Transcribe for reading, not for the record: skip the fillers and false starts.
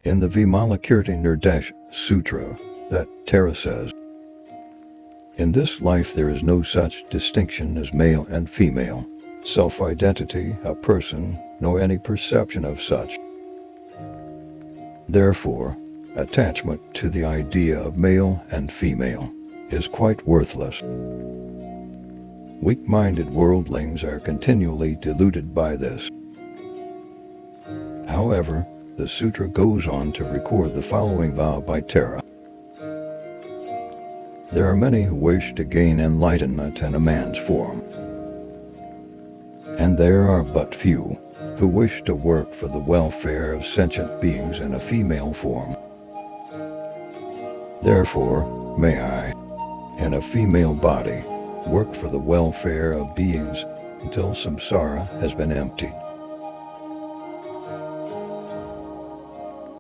In the Vimalakirti Nirdesha Sutra, that Tara says, "In this life there is no such distinction as male and female, self-identity, a person, nor any perception of such. Therefore, attachment to the idea of male and female is quite worthless. Weak-minded worldlings are continually deluded by this." However, the sutra goes on to record the following vow by Tara. "There are many who wish to gain enlightenment in a man's form, and there are but few who wish to work for the welfare of sentient beings in a female form. Therefore, may I, in a female body, work for the welfare of beings until samsara has been emptied."